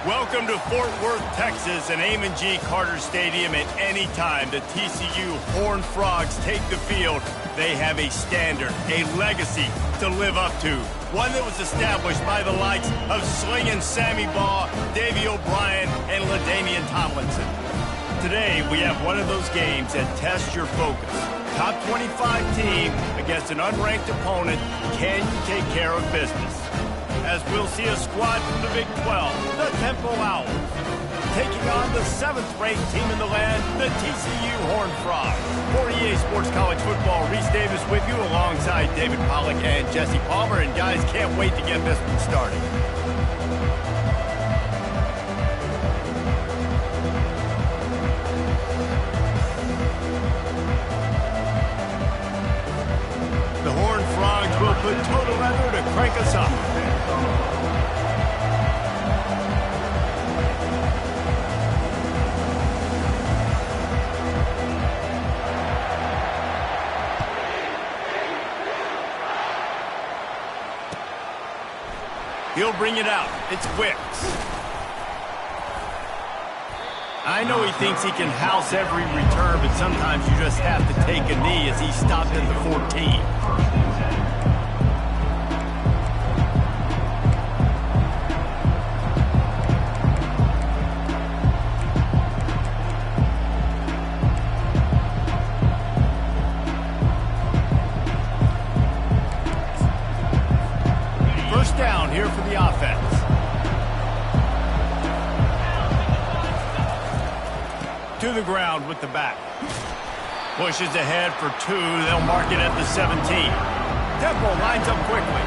Welcome to Fort Worth, Texas, and Amon G. Carter Stadium. At any time the TCU Horned Frogs take the field, they have a standard, a legacy to live up to. One that was established by the likes of Slingin' Sammy Baugh, Davey O'Brien, and LaDainian Tomlinson. Today, we have one of those games that tests your focus. Top 25 team against an unranked opponent. Can you take care of business? As we'll see a squad from the Big 12, the Temple Owls, taking on the 7th-ranked team in the land, the TCU Horned Frogs. For EA Sports College Football, Reese Davis with you alongside David Pollack and Jesse Palmer. And guys, can't wait to get this one started. The Horned Frogs will put total leather to crank us up. He'll bring it out. It's Wicks. I know he thinks he can house every return, but sometimes you just have to take a knee as he stopped at the 14. Down here for the offense. To the ground with the back. Pushes ahead for 2. They'll mark it at the 17. Temple lines up quickly.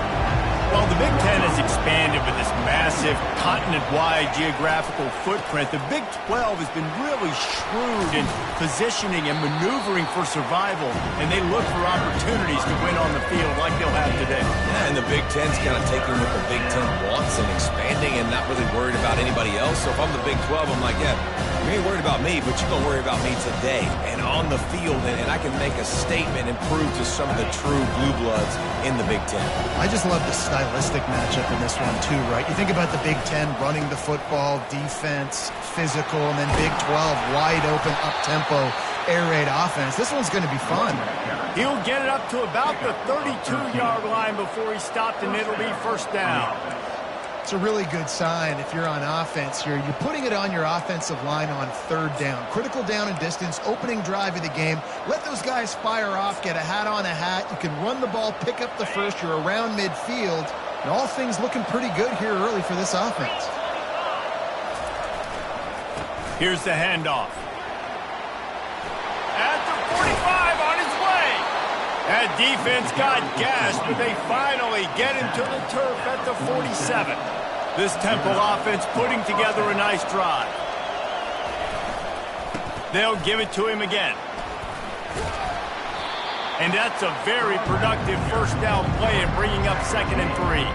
While the Big Ten has expanded with this massive continent-wide geographical footprint, the Big 12 has been really shrewd in positioning and maneuvering for survival, and they look for opportunities to win on the field like they'll have today. Yeah, and the Big Ten's kind of taking what the Big Ten wants and expanding and not really worried about anybody else. So if I'm the Big 12, I'm like, yeah, you ain't worried about me, but you're going to worry about me today and on the field, and I can make a statement and prove to some of the true blue bloods in the Big Ten. I just love the stylistic matchup in this one too, right? You think about the Big Ten running the football, defense, physical, and then Big 12 wide open, up-tempo, air raid offense. This one's going to be fun. He'll get it up to about the 32-yard line before he stopped, and it'll be first down. It's a really good sign if you're on offense here. You're putting it on your offensive line on 3rd down. Critical down and distance, opening drive of the game. Let those guys fire off, get a hat on a hat. You can run the ball, pick up the first. You're around midfield. And all things looking pretty good here early for this offense. Here's the handoff. At the 45 on his way. That defense got gashed, but they finally get him to the turf at the 47. This Temple offense putting together a nice drive. They'll give it to him again. And that's a very productive first down play and bringing up 2nd and 3.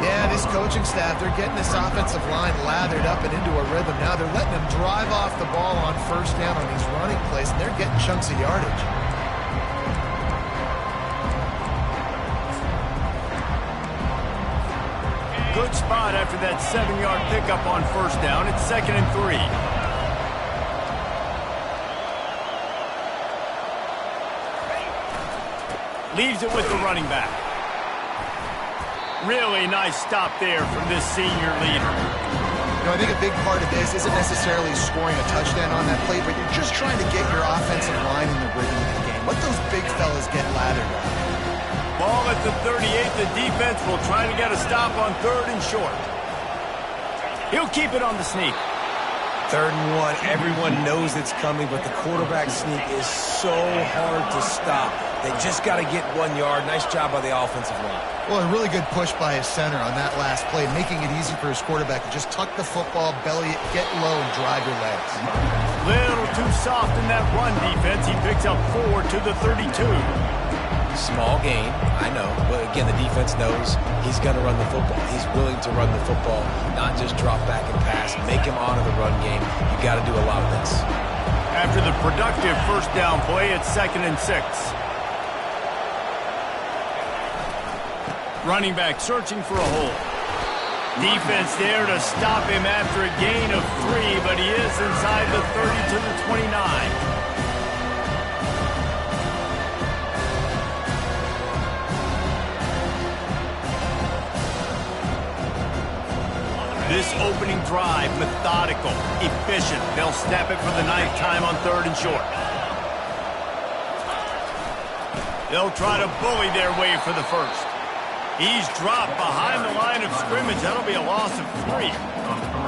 Yeah, this coaching staff, they're getting this offensive line lathered up and into a rhythm. Now they're letting them drive off the ball on first down on these running plays, and they're getting chunks of yardage. Good spot after that 7-yard pickup on first down. It's 2nd and 3. Leaves it with the running back. Really nice stop there from this senior leader. You know, I think a big part of this isn't necessarily scoring a touchdown on that play, but you're just trying to get your offensive line in the rhythm of the game. Let those big fellas get lathered up. Ball at the 38. The defense will try to get a stop on 3rd and short. He'll keep it on the sneak. 3rd and 1. Everyone knows it's coming, but the quarterback sneak is so hard to stop. They just got to get 1 yard. Nice job by the offensive line. Well, a really good push by his center on that last play, making it easy for his quarterback to just tuck the football, belly it, get low, and drive your legs. Little too soft in that run defense. He picks up 4 to the 32. Small gain, I know. But again, the defense knows he's going to run the football. He's willing to run the football, not just drop back and pass. Make him honor the run game. You got to do a lot of this. After the productive first down play, it's 2nd and 6. Running back searching for a hole. Defense there to stop him after a gain of 3, but he is inside the 30 to the 29. This opening drive, methodical, efficient. They'll snap it for the 9th time on 3rd and short. They'll try to bully their way for the first. He's dropped behind the line of scrimmage. That'll be a loss of 3.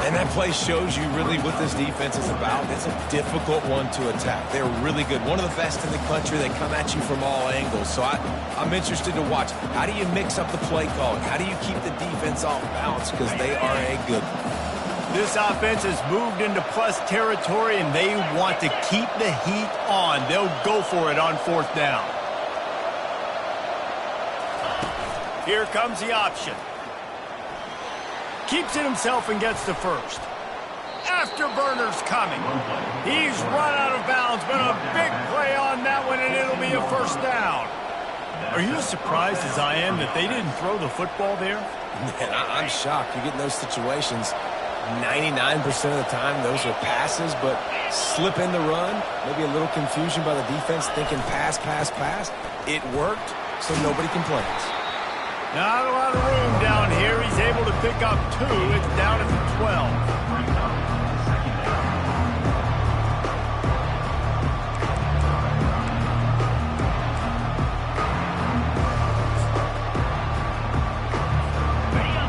And that play shows you really what this defense is about. It's a difficult one to attack. They're really good. One of the best in the country. They come at you from all angles. So I'm interested to watch. How do you mix up the play calling? How do you keep the defense off balance? Because they are a good one. This offense has moved into plus territory, and they want to keep the heat on. They'll go for it on 4th down. Here comes the option. Keeps it himself and gets the first. Afterburner's coming. He's run out of bounds, but a big play on that one, and it'll be a first down. Are you as surprised as I am that they didn't throw the football there? Man, I'm shocked. You get in those situations, 99% of the time, those are passes, but slip in the run, maybe a little confusion by the defense thinking pass, pass, pass. It worked, so nobody complains. Not a lot of room down here. He's able to pick up 2. It's down at the 12.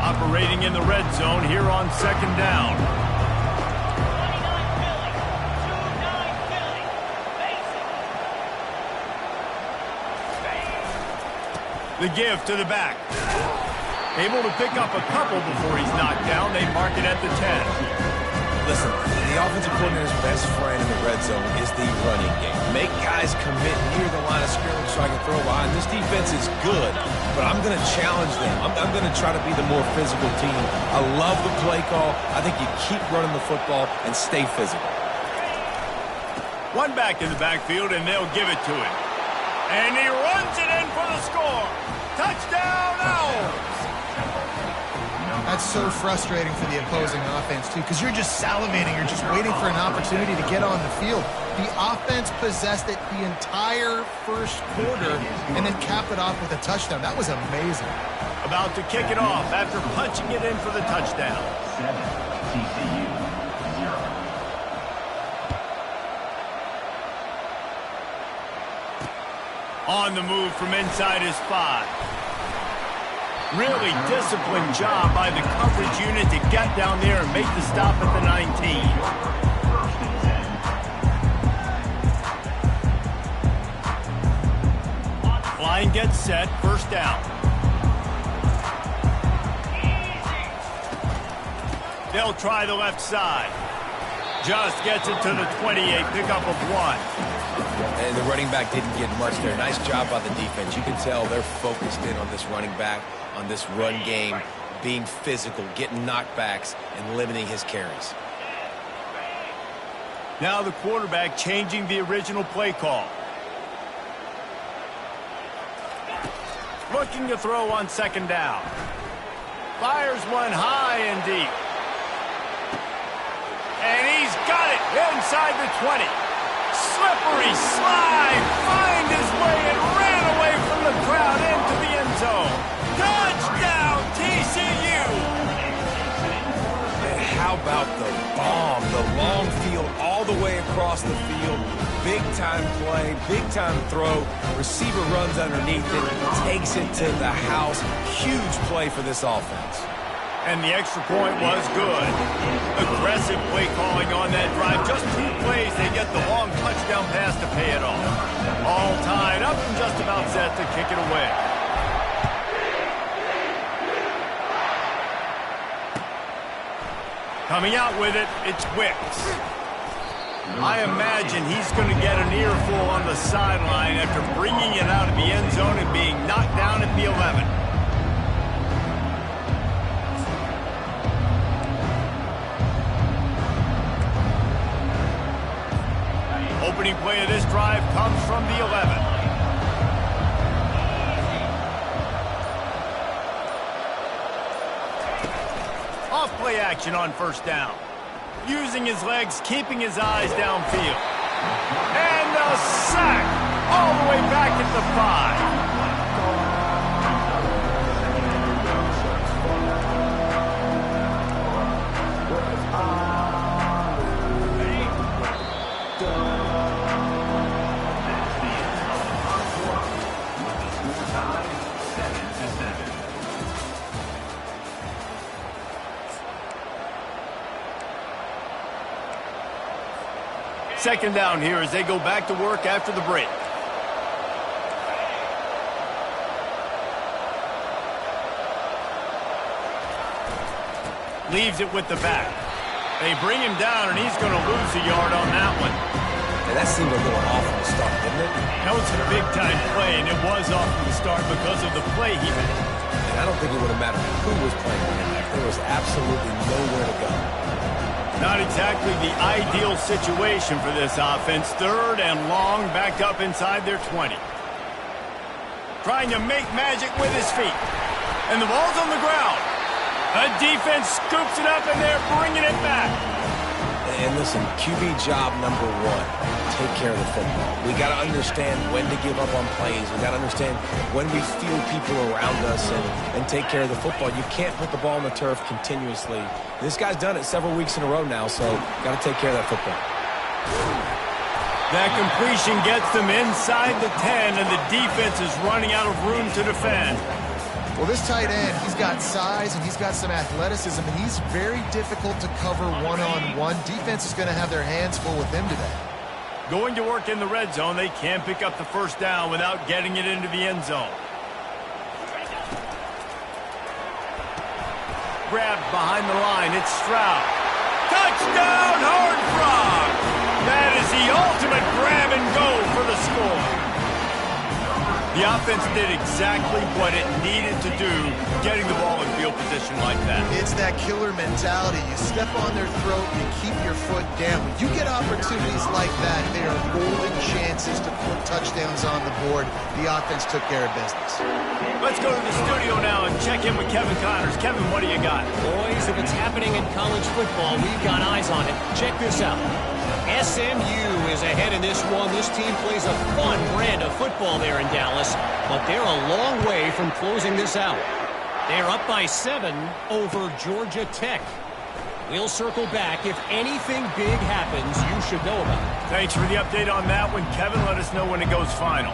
Operating in the red zone here on 2nd down. The give to the back. Able to pick up a couple before he's knocked down. They mark it at the 10. Listen, the offensive coordinator's best friend in the red zone is the running game. Make guys commit near the line of scrimmage so I can throw behind. This defense is good, but I'm going to challenge them. I'm going to try to be the more physical team. I love the play call. I think you keep running the football and stay physical. One back in the backfield, and they'll give it to him. And he runs it in for the score. Touchdown, Owls! That's so frustrating for the opposing offense, too, because you're just salivating. You're just waiting for an opportunity to get on the field. The offense possessed it the entire first quarter and then capped it off with a touchdown. That was amazing. About to kick it off after punching it in for the touchdown. 7, TCU 0. On the move from inside his 5. Really disciplined job by the coverage unit to get down there and make the stop at the 19. Line gets set, first down. They'll try the left side. Just gets it to the 28, pickup of 1. And the running back didn't get much there. Nice job by the defense. You can tell they're focused in on this running back, on this run game, being physical, getting knockbacks, and limiting his carries. Now the quarterback changing the original play call. Looking to throw on second down. Fires one high and deep. And he's got it inside the 20. Slippery slide, find his way and ran away from the crowd into the end zone. Touchdown, TCU! And how about the bomb, the long field all the way across the field. Big time play, big time throw. Receiver runs underneath it, takes it to the house. Huge play for this offense. And the extra point was good. Aggressive play calling on that drive. Just 2 plays, they get the long touchdown pass to pay it off. All tied up and just about set to kick it away. Coming out with it, it's Wicks. I imagine he's going to get an earful on the sideline after bringing it out of the end zone and being knocked down at the 11. Opening play of this drive comes from the 11. Off play action on first down. Using his legs, keeping his eyes downfield. And a sack all the way back at the 5. Second down here as they go back to work after the break. Leaves it with the back. They bring him down, and he's going to lose a yard on that one. And that seemed a little off from the start, didn't it? That was a big-time play, and it was off from the start because of the play he made. And I don't think it would have mattered who was playing running back. There was absolutely nowhere to go. Not exactly the ideal situation for this offense. Third and long, backed up inside their 20. Trying to make magic with his feet. And the ball's on the ground. A defense scoops it up, and they're bringing it back. And listen, QB job number 1, take care of the football. We got to understand when to give up on plays. We got to understand when we feel people around us and take care of the football. You can't put the ball on the turf continuously. This guy's done it several weeks in a row now, so got to take care of that football. That completion gets them inside the 10, and the defense is running out of room to defend. Well, this tight end, he's got size and he's got some athleticism, and he's very difficult to cover one-on-one. Defense is going to have their hands full with him today. Going to work in the red zone, they can't pick up the first down without getting it into the end zone. Grabbed behind the line, it's Stroud. Touchdown, Horned Frog! That is the ultimate grab and go for the score. The offense did exactly what it needed to do, getting the ball in field position like that. It's that killer mentality. You step on their throat, you keep your foot down. When you get opportunities like that, they are golden chances to put touchdowns on the board. The offense took care of business. Let's go to the studio now and check in with Kevin Connors. Kevin, what do you got? Boys, if it's happening in college football, we've got eyes on it. Check this out. SMU is ahead in this one. This team plays a fun brand of football there in Dallas, but they're a long way from closing this out. They're up by 7 over Georgia Tech. We'll circle back. If anything big happens, you should know about it. Thanks for the update on that one, Kevin. Let us know when it goes final.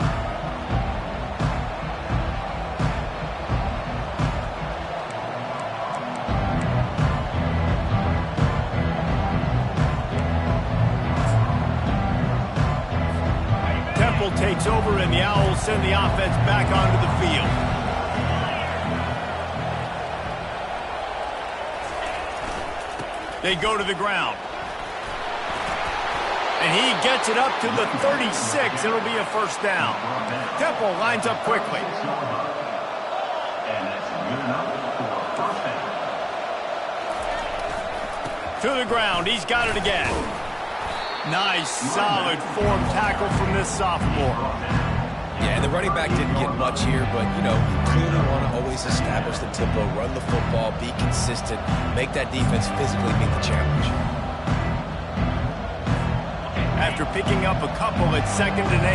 Takes over, and the Owls send the offense back onto the field. They go to the ground. And he gets it up to the 36. It'll be a first down. Temple lines up quickly. To the ground. He's got it again. Nice, solid form tackle from this sophomore. Yeah, and the running back didn't get much here, but, you know, you clearly want to always establish the tempo, run the football, be consistent, make that defense physically meet the challenge. After picking up a couple at 2nd and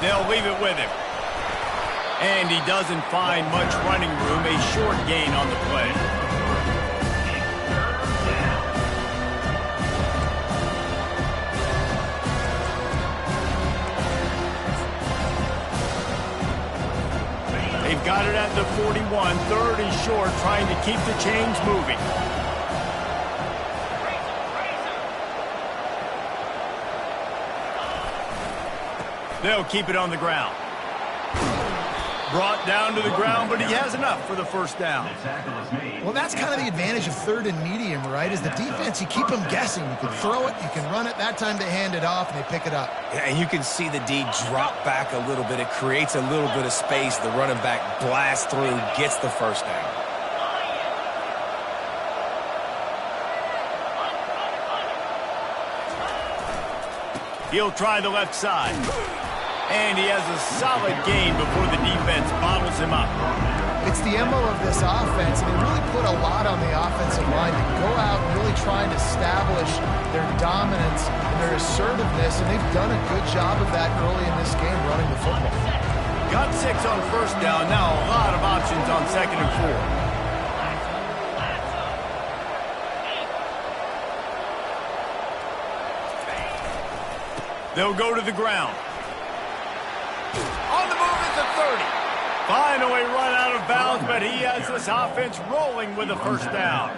8. They'll leave it with him. And he doesn't find much running room, a short gain on the play. They've got it at the 41, 30 short, trying to keep the chains moving. They'll keep it on the ground. Brought down to the ground, but he has enough for the first down. Well, that's kind of the advantage of 3rd and medium, right? Is the defense, you keep them guessing. You can throw it, you can run it. That time they hand it off, and they pick it up. Yeah, and you can see the D drop back a little bit. It creates a little bit of space. The running back blasts through, gets the first down. He'll try the left side. And he has a solid gain before the defense bottles him up. It's the MO of this offense, and they really put a lot on the offensive line to go out and really try and establish their dominance and their assertiveness, and they've done a good job of that early in this game running the football. Got 6 on first down. Now a lot of options on 2nd and 4. They'll go to the ground. On the move is the 30. Finally run out of bounds, but he has this offense rolling with a first down.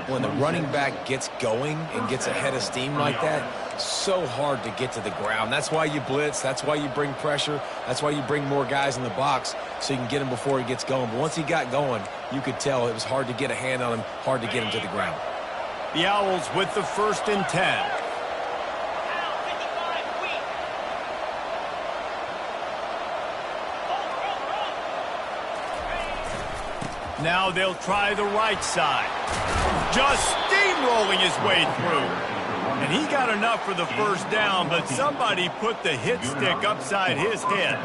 When the running back gets going and gets ahead of steam like that, so hard to get to the ground. That's why you blitz. That's why you bring pressure. That's why you bring more guys in the box so you can get him before he gets going. But once he got going, you could tell it was hard to get a hand on him, hard to get him to the ground. The Owls with the 1st and 10. Now they'll try the right side. Just steamrolling his way through. And he got enough for the first down, but somebody put the hit stick upside his head.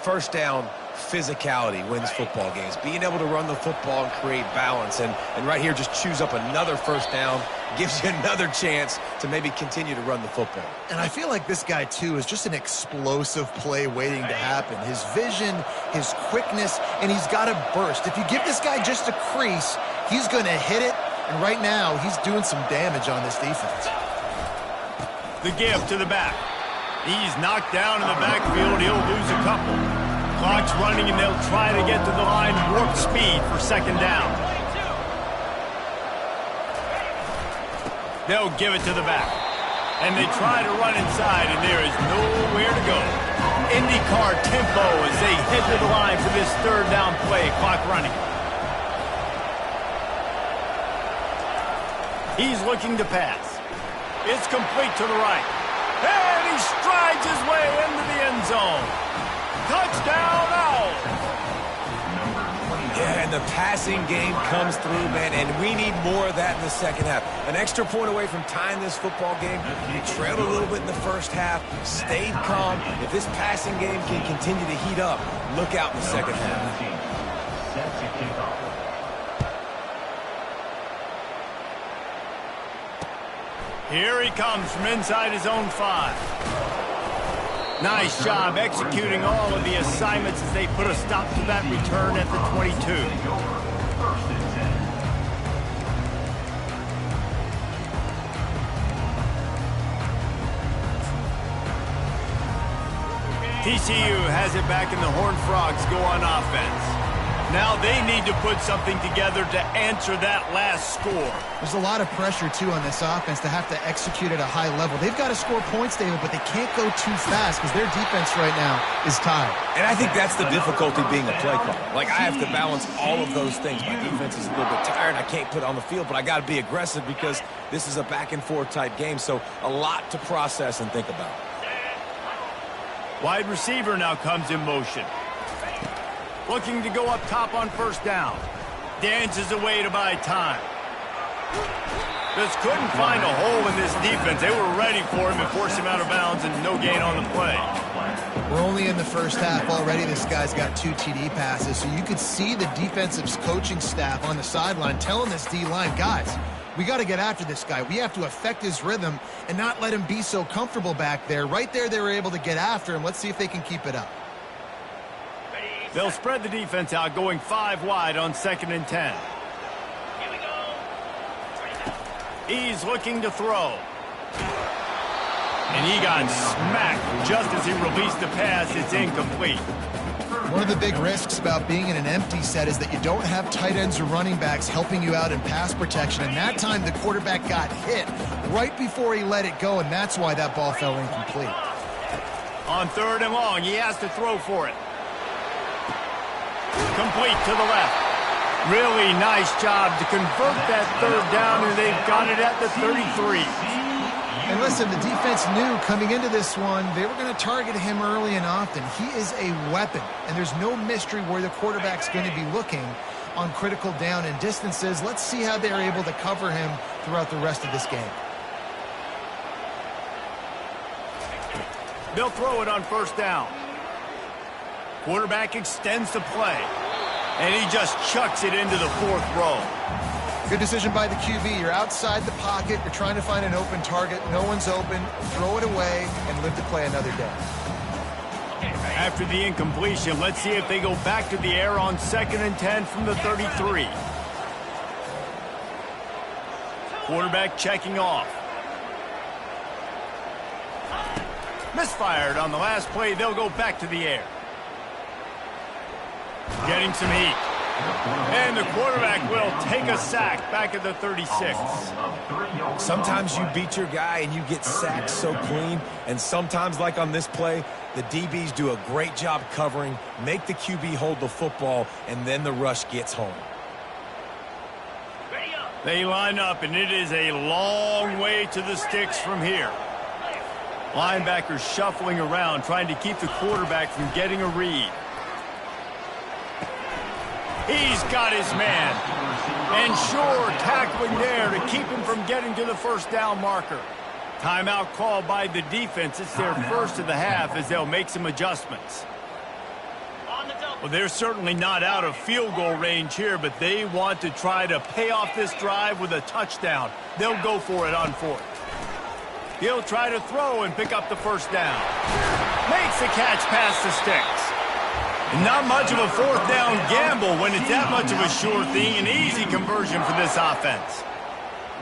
First down, physicality wins football games. Being able to run the football and create balance. And right here, just choose up another first down. Gives you another chance to maybe continue to run the football. And I feel like this guy, too, is just an explosive play waiting to happen. His vision, his quickness, and he's got a burst. If you give this guy just a crease, he's going to hit it. And right now, he's doing some damage on this defense. The give to the back. He's knocked down in the backfield. He'll lose a couple. Clock's running, and they'll try to get to the line warp speed for 2nd down. They'll give it to the back. And they try to run inside, and there is nowhere to go. IndyCar tempo as they head to the line for this 3rd down play. Clock running. He's looking to pass. It's complete to the right. And he strides his way into the end zone. Touchdown, Owls! Yeah, and the passing game comes through, man, and we need more of that in the second half. An extra point away from tying this football game. You trailed a little bit in the first half, stayed calm. If this passing game can continue to heat up, look out in the second half. Here he comes from inside his own 5. Nice job executing all of the assignments as they put a stop to that return at the 22. TCU has it back, and the Horned Frogs go on offense. Now they need to put something together to answer that last score. There's a lot of pressure, too, on this offense to have to execute at a high level. They've got to score points, David, but they can't go too fast because their defense right now is tired. And I think that's the difficulty being a play caller. Like, I have to balance all of those things. My defense is a little bit tired. I can't put on the field, but I got to be aggressive because this is a back-and-forth type game, so a lot to process and think about. Wide receiver now comes in motion. Looking to go up top on first down. Dances away to buy time. Just couldn't find a hole in this defense. They were ready for him and forced him out of bounds, and no gain on the play. We're only in the first half already. This guy's got 2 TD passes, so you could see the defensive coaching staff on the sideline telling this D-line, guys, we got to get after this guy. We have to affect his rhythm and not let him be so comfortable back there. Right there, they were able to get after him. Let's see if they can keep it up. They'll spread the defense out, going 5 wide on 2nd and 10. He's looking to throw. And he got smacked just as he released the pass. It's incomplete. One of the big risks about being in an empty set is that you don't have tight ends or running backs helping you out in pass protection. And that time the quarterback got hit right before he let it go, and that's why that ball fell incomplete. On 3rd and long, he has to throw for it. Complete to the left. Really nice job to convert that 3rd down, and they've got it at the 33. And listen, the defense knew coming into this one, they were going to target him early and often. He is a weapon, and there's no mystery where the quarterback's going to be looking on critical down and distances. Let's see how they're able to cover him throughout the rest of this game. They'll throw it on 1st down. Quarterback extends the play, and he just chucks it into the 4th row. Good decision by the QB. You're outside the pocket. You're trying to find an open target. No one's open. Throw it away and live to play another day. After the incompletion, let's see if they go back to the air on 2nd and 10 from the 33. Quarterback checking off. Misfired on the last play. They'll go back to the air. Getting some heat. And the quarterback will take a sack back at the 36. Sometimes you beat your guy and you get sacked so clean, and sometimes, like on this play, the DBs do a great job covering, make the QB hold the football, and then the rush gets home. They line up, and it is a long way to the sticks from here. Linebackers shuffling around, trying to keep the quarterback from getting a read. He's got his man. And sure, tackling there to keep him from getting to the 1st down marker. Timeout called by the defense. It's their first of the half as they'll make some adjustments. Well, they're certainly not out of field goal range here, but they want to try to pay off this drive with a touchdown. They'll go for it on 4th. He'll try to throw and pick up the 1st down. Makes the catch past the sticks. Not much of a 4th down gamble when it's that much of a sure thing. An easy conversion for this offense.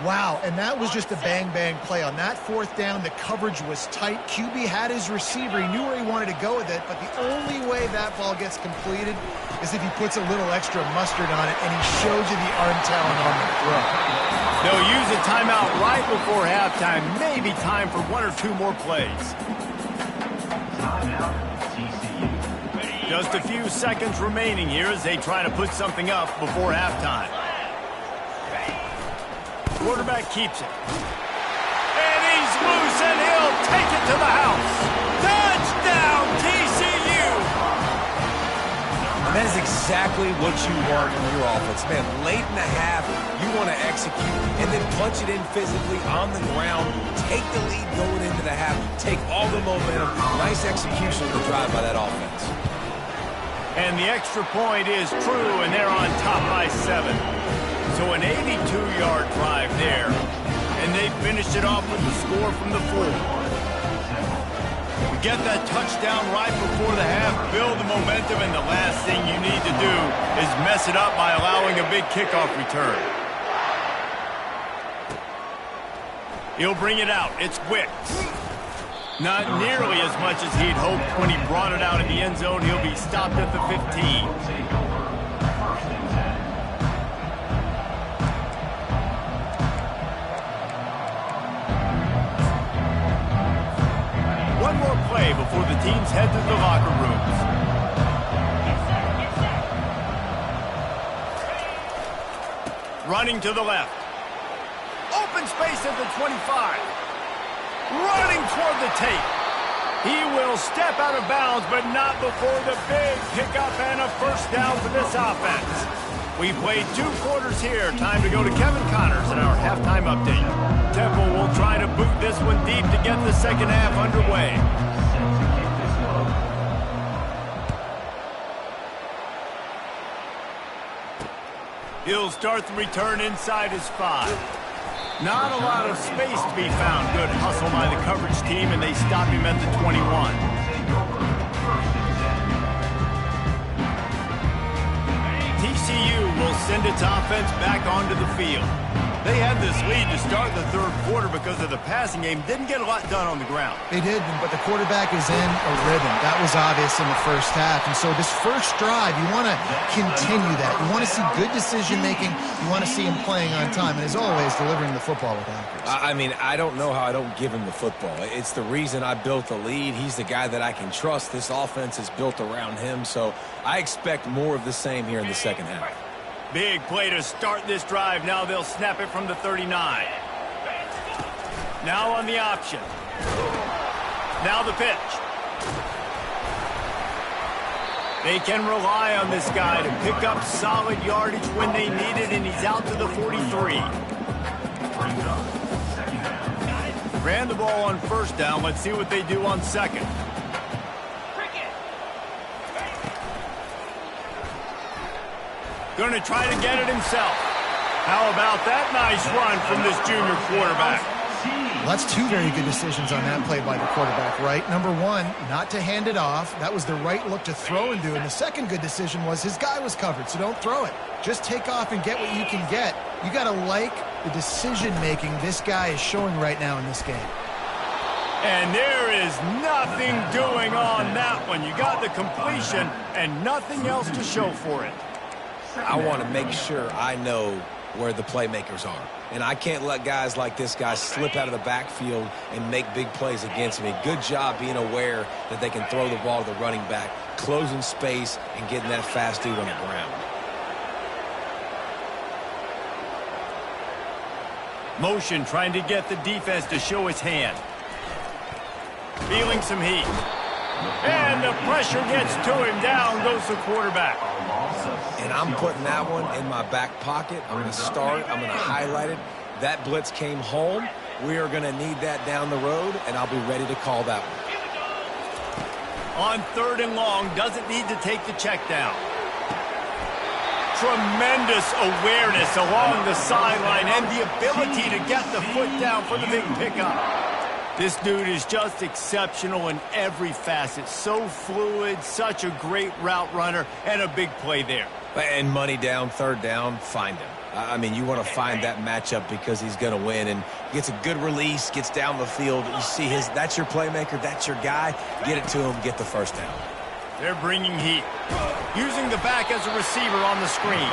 Wow, and that was just a bang-bang play. On that 4th down, the coverage was tight. QB had his receiver. He knew where he wanted to go with it, but the only way that ball gets completed is if he puts a little extra mustard on it, and he shows you the arm talent on the throw. They'll use a timeout right before halftime. Maybe time for 1 or 2 more plays. Just a few seconds remaining here as they try to put something up before halftime. Quarterback keeps it. And he's loose, and he'll take it to the house. Touchdown, TCU! And that is exactly what you want from your offense. Man, late in the half, you want to execute and then punch it in physically on the ground. Take the lead going into the half. Take all the momentum. Nice execution of the drive by that offense. And the extra point is true, and they're on top by 7. So an 82-yard drive there, and they finished it off with the score from the 4. You get that touchdown right before the half, build the momentum, and the last thing you need to do is mess it up by allowing a big kickoff return. He'll bring it out. It's Wicks. Not nearly as much as he'd hoped when he brought it out in the end zone. He'll be stopped at the 15. underway before the teams head to the locker rooms. Running to the left. Open space at the 25. Running toward the tape. He will step out of bounds, but not before the big pickup and a first down for this offense. We played 2 quarters here. Time to go to Kevin Connors in our halftime update. Temple will try to boot this one deep to get the second half underway. He'll start the return inside his 5. Not a lot of space to be found. Good hustle by the coverage team, and they stop him at the 21. TCU will send its offense back onto the field. They had this lead to start the third quarter because of the passing game. Didn't get a lot done on the ground. They did, but the quarterback is in a rhythm. That was obvious in the first half. And so this first drive, you want to continue that. You want to see good decision-making. You want to see him playing on time. And as always, delivering the football with accuracy. I mean, I don't know how I don't give him the football. It's the reason I built the lead. He's the guy that I can trust. This offense is built around him. So I expect more of the same here in the second half. Big play to start this drive. Now they'll snap it from the 39. Now on the option. Now the pitch. They can rely on this guy to pick up solid yardage when they need it, and he's out to the 43. Ran the ball on first down. Let's see what they do on second. Going to try to get it himself. How about that nice run from this junior quarterback? Well, that's 2 very good decisions on that play by the quarterback, right? Number 1, not to hand it off. That was the right look to throw into. And the second good decision was his guy was covered, so don't throw it. Just take off and get what you can get. You got to like the decision-making this guy is showing right now in this game. And there is nothing doing on that one. You got the completion and nothing else to show for it. I want to make sure I know where the playmakers are. And I can't let guys like this guy slip out of the backfield and make big plays against me. Good job being aware that they can throw the ball to the running back, closing space, and getting that fast dude on the ground. Motion trying to get the defense to show his hand. Feeling some heat. And the pressure gets to him. Down goes the quarterback. And I'm putting that one in my back pocket. I'm going to start. I'm going to highlight it. That blitz came home. We are going to need that down the road, and I'll be ready to call that one. On 3rd and long, doesn't need to take the check down. Tremendous awareness along the sideline and the ability to get the foot down for the big pickup. This dude is just exceptional in every facet. So fluid, such a great route runner, and a big play there. And money down, 3rd down, find him. I mean, you want to find that matchup because he's going to win, and gets a good release, gets down the field. You see that's your playmaker, that's your guy. Get it to him, get the first down. They're bringing heat. Using the back as a receiver on the screen.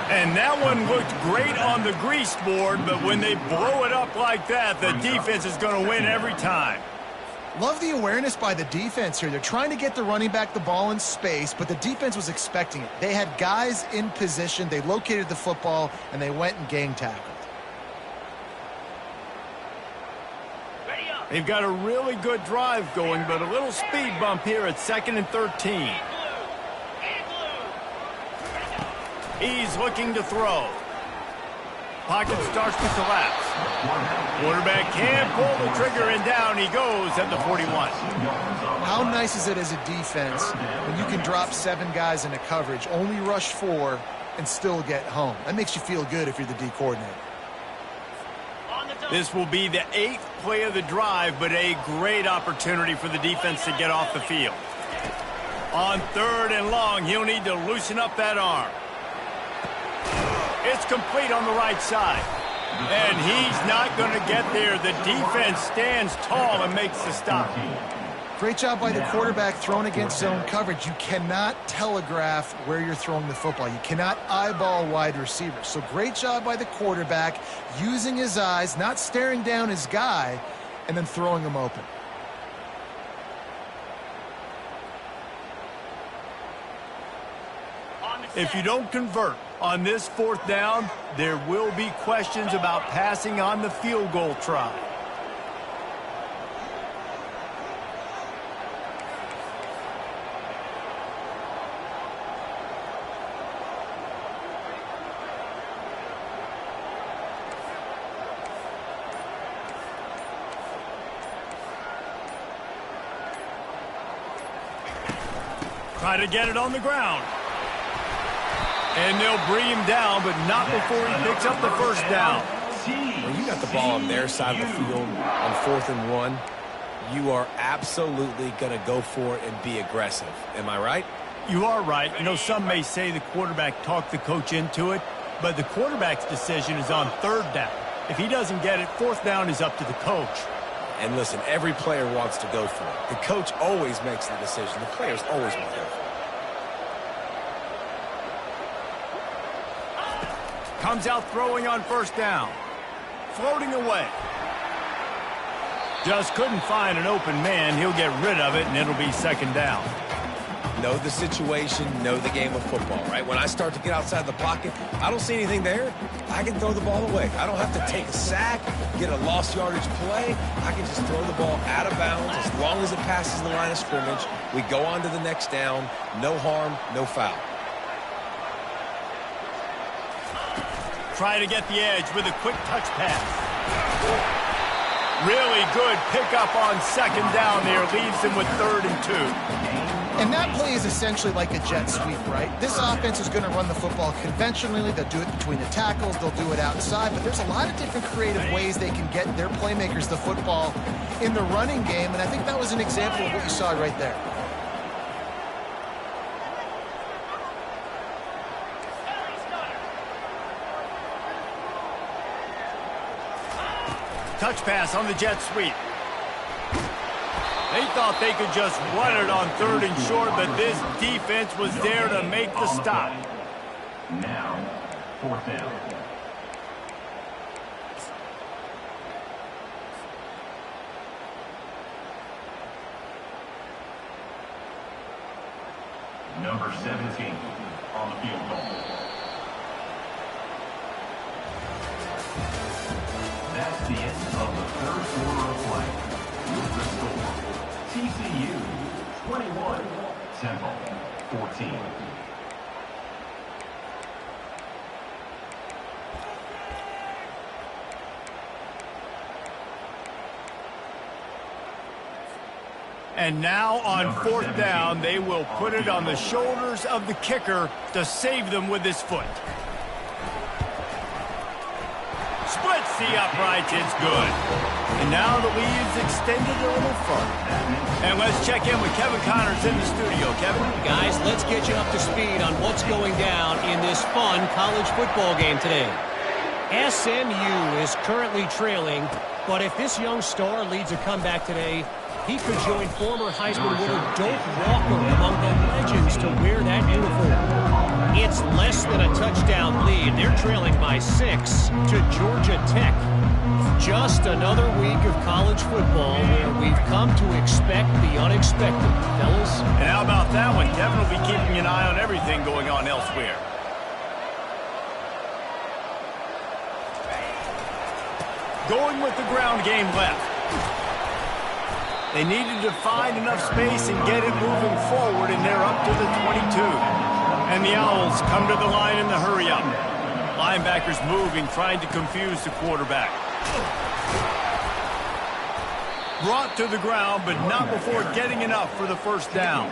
And that one looked great on the grease board, but when they blow it up like that, the defense is going to win every time. Love the awareness by the defense here. They're trying to get the running back the ball in space, but the defense was expecting it. They had guys in position. They located the football, and they went and gang tackled. They've got a really good drive going, but a little speed bump here at 2nd and 13. He's looking to throw. Pocket starts to collapse. Quarterback can't pull the trigger, and down he goes at the 41. How nice is it as a defense when you can drop 7 guys into coverage, only rush 4, and still get home? That makes you feel good if you're the D coordinator. This will be the 8th play of the drive, but a great opportunity for the defense to get off the field. On 3rd and long, he'll need to loosen up that arm. It's complete on the right side. And he's not going to get there. The defense stands tall and makes the stop. Great job by the quarterback throwing against zone coverage. You cannot telegraph where you're throwing the football. You cannot eyeball wide receivers. So great job by the quarterback using his eyes, not staring down his guy, and then throwing him open. If you don't convert on this 4th down, there will be questions about passing on the field goal try. Try to get it on the ground. And they'll bring him down, but not before he picks up the first down. When you got the ball on their side of the field on 4th and 1, you are absolutely going to go for it and be aggressive. Am I right? You are right. You know, some may say the quarterback talked the coach into it, but the quarterback's decision is on 3rd down. If he doesn't get it, 4th down is up to the coach. And listen, every player wants to go for it. The coach always makes the decision. The players always want to go for it. Comes out throwing on 1st down. Floating away. Just couldn't find an open man. He'll get rid of it, and it'll be 2nd down. Know the situation, know the game of football, right? When I start to get outside the pocket, I don't see anything there, I can throw the ball away. I don't have to take a sack, get a lost yardage play. I can just throw the ball out of bounds as long as it passes the line of scrimmage. We go on to the next down. No harm, no foul. Try to get the edge with a quick touch pass. Really good pickup on 2nd down there. Leaves him with 3rd and 2. And that play is essentially like a jet sweep, right? This offense is going to run the football conventionally. They'll do it between the tackles. They'll do it outside. But there's a lot of different creative ways they can get their playmakers the football in the running game. And I think that was an example of what you saw right there. Touch pass on the jet sweep. They thought they could just run it on 3rd and short, but this defense was there to make the stop. Now, 4th down. Number 17 on the field goal. That's the end of the 3rd quarter of play. With the score, TCU 21, Temple 14. And now on 4th down, they will put it on the shoulders of the kicker to save them with his foot. Splits the uprights, it's good. And now the lead's extended a little further. And let's check in with Kevin Connors in the studio. Kevin? Guys, let's get you up to speed on what's going down in this fun college football game today. SMU is currently trailing, but if this young star leads a comeback today, he could join former Heisman winner Doak Walker among the legends to wear that uniform. It's less than a touchdown lead. They're trailing by 6 to Georgia Tech. Just another week of college football where we've come to expect the unexpected, fellas. And how about that one? Kevin will be keeping an eye on everything going on elsewhere. Going with the ground game left. They needed to find enough space and get it moving forward, and they're up to the 22. And the Owls come to the line in the hurry-up. Linebackers moving, trying to confuse the quarterback. Brought to the ground, but not before getting enough for the 1st down.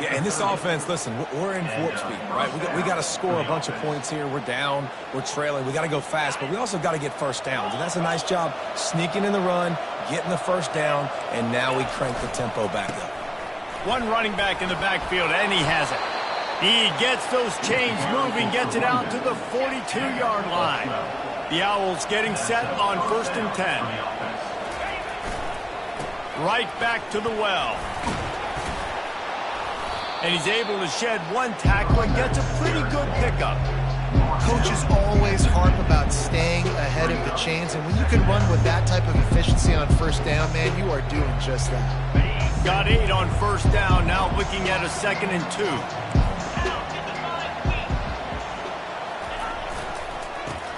Yeah, and this offense, listen, we're in warp speed, right? We got to score a bunch of points here. We're down. We're trailing. We got to go fast, but we also got to get 1st downs. And that's a nice job sneaking in the run, getting the 1st down, and now we crank the tempo back up. One running back in the backfield, and he has it. He gets those chains moving, gets it out to the 42-yard line. The Owls getting set on 1st and 10. Right back to the well. And he's able to shed one tackle and gets a pretty good pickup. Coaches always harp about staying ahead of the chains, and when you can run with that type of efficiency on 1st down, man, you are doing just that. Got 8 on 1st down, now looking at a 2nd and 2.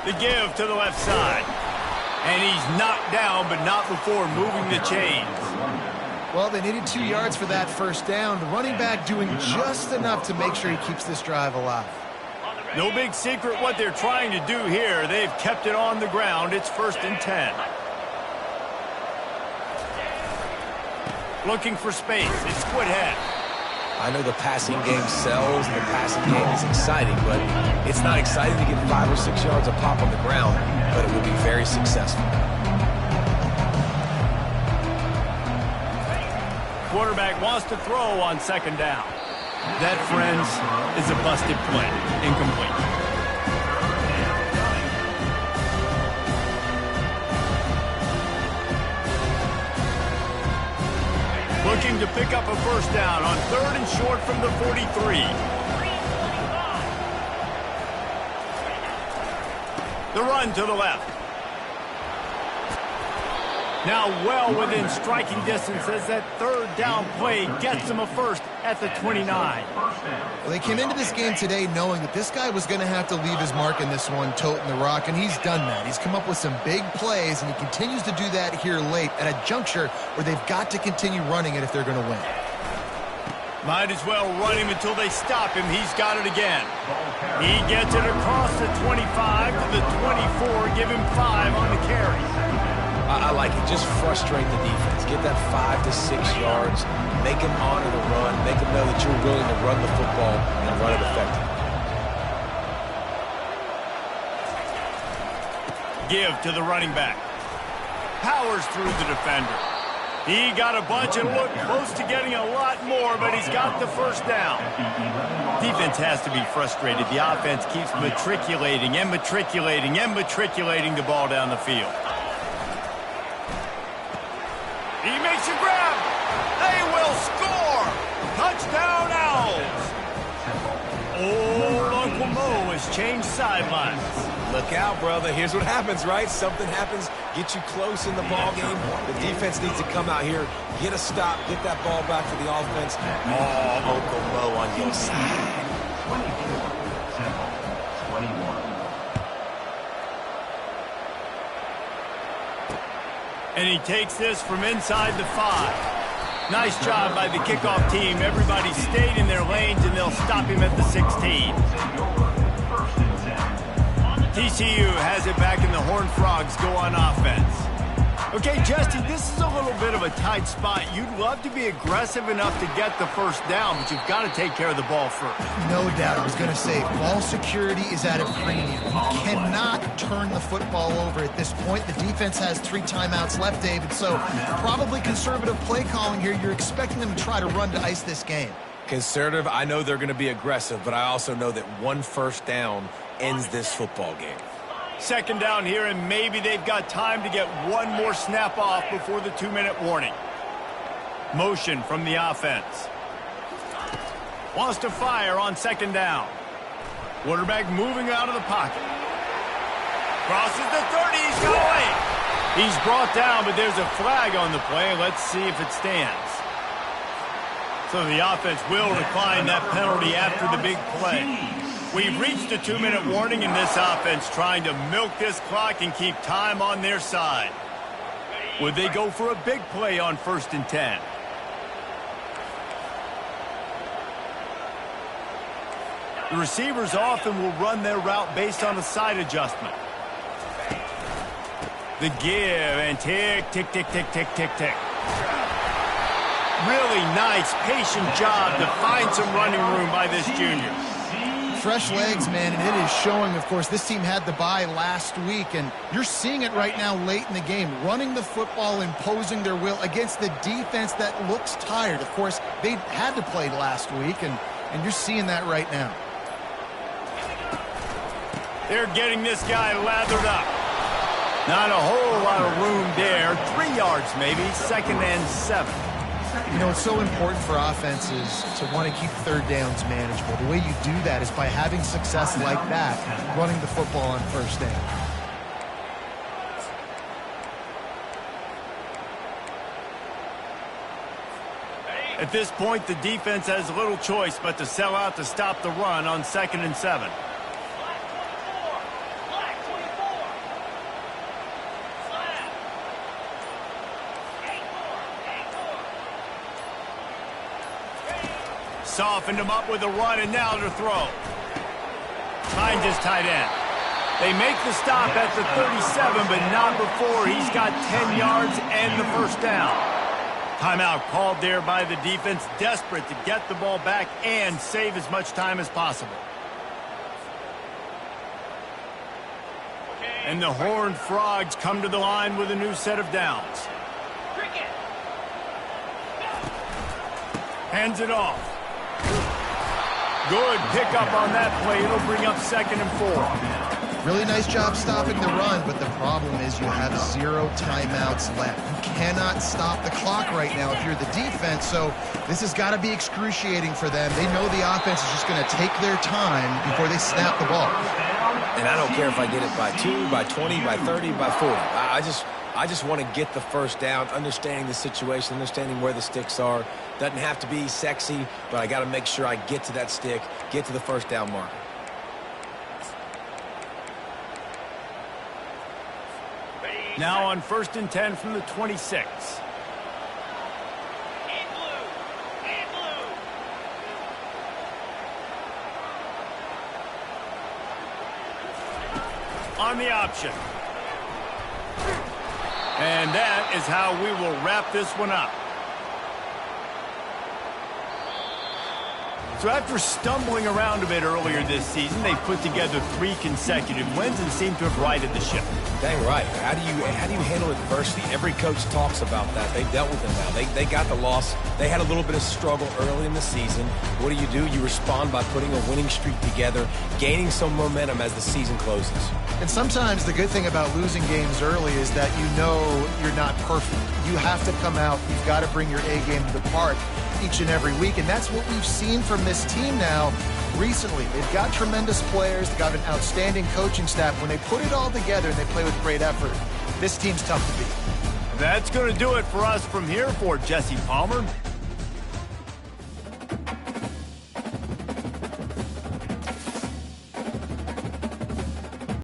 The give to the left side. And he's knocked down, but not before moving the chains. Well, they needed 2 yards for that first down. The running back doing just enough to make sure he keeps this drive alive. No big secret what they're trying to do here. They've kept it on the ground. It's 1st and 10. Looking for space. It's split head. I know the passing game sells and the passing game is exciting, but it's not exciting to get 5 or 6 yards a pop on the ground, but it will be very successful. Quarterback wants to throw on 2nd down. That, friends, is a busted play. Incomplete. Looking to pick up a first down on 3rd and short from the 43. The run to the left. Now well within striking distance as that 3rd down play gets them a first at the 29. Well, they came into this game today knowing that this guy was going to have to leave his mark in this one, toting the rock, and he's done that. He's come up with some big plays, and he continues to do that here late at a juncture where they've got to continue running it if they're going to win. Might as well run him until they stop him. He's got it again. He gets it across the 25 to the 24, give him 5 on the carry. I like it. Just frustrate the defense. Get that 5 to 6 yards. Make them honor the run. Make them know that you're willing to run the football and run it effectively. Give to the running back. Powers through the defender. He got a bunch and looked close to getting a lot more, but he's got the first down. Defense has to be frustrated. The offense keeps matriculating and matriculating and matriculating the ball down the field. He makes a grab. They will score. Touchdown, Owls. Old Uncle Mo has changed sidelines. Look out, brother. Here's what happens, right? Something happens, get you close in the ball game. The defense needs to come out here, get a stop, get that ball back to the offense. Oh, Uncle Mo on your side. 21. And he takes this from inside the 5. Nice job by the kickoff team. Everybody stayed in their lanes, and they'll stop him at the 16. TCU has it back, and the Horned Frogs go on offense. Okay, Justin, this is a little bit of a tight spot. You'd love to be aggressive enough to get the first down, but you've got to take care of the ball first. No doubt. I was going to say, ball security is at a premium. You cannot turn the football over at this point. The defense has 3 timeouts left, David, so probably conservative play calling here. You're expecting them to try to run to ice this game. Conservative, I know they're going to be aggressive, but I also know that 1 first down ends this football game. 2nd down here, and maybe they've got time to get 1 more snap off before the 2-minute warning. Motion from the offense. Wants to fire on 2nd down. Quarterback moving out of the pocket. Crosses the 30. He's got away. He's brought down, but there's a flag on the play. Let's see if it stands. So the offense will decline that penalty after the big play. We've reached a 2-minute warning in this offense, trying to milk this clock and keep time on their side. Would they go for a big play on 1st and 10? The receivers often will run their route based on a side adjustment. The give, and tick, tick, tick, tick, tick, tick, tick. Really nice, patient job to find some running room by this junior. Fresh legs, man, and it is showing. Of course, this team had the bye last week, and you're seeing it right now late in the game, running the football, imposing their will against the defense that looks tired. Of course, they had to play last week, and you're seeing that right now. They're getting this guy lathered up. Not a whole lot of room there. 3 yards maybe, 2nd and 7. You know, it's so important for offenses to want to keep 3rd downs manageable. The way you do that is by having success like that, running the football on 1st down. At this point, the defense has little choice but to sell out to stop the run on 2nd and 7. softened him up with a run, and now to throw. Finds his tight end. They make the stop at the 37, but not before he's got 10 yards and the first down. Timeout called there by the defense, desperate to get the ball back and save as much time as possible. And the Horned Frogs come to the line with a new set of downs. Hands it off. Good pickup on that play. It'll bring up 2nd and 4. Really nice job stopping the run, but the problem is you have 0 timeouts left. You cannot stop the clock right now if you're the defense, so this has got to be excruciating for them. They know the offense is just going to take their time before they snap the ball. And I don't care if I get it by 2, by 20, by 30, by 40. I just want to get the first down, understanding the situation, understanding where the sticks are. Doesn't have to be sexy, but I got to make sure I get to that stick, get to the first down marker. Now on 1st and 10 from the 26. On the option. And that is how we will wrap this one up. So after stumbling around a bit earlier this season, they put together 3 consecutive wins and seem to have righted the ship. Dang right. How do you handle adversity? Every coach talks about that. They've dealt with it now. They got the loss. They had a little bit of struggle early in the season. What do? You respond by putting a winning streak together, gaining some momentum as the season closes. And sometimes the good thing about losing games early is that you know you're not perfect. You have to come out. You've got to bring your A game to the park each and every week, and that's what we've seen from this team now recently. They've got tremendous players. They've got an outstanding coaching staff. When they put it all together and they play with great effort, this team's tough to beat. That's going to do it for us from here. For Jesse Palmer,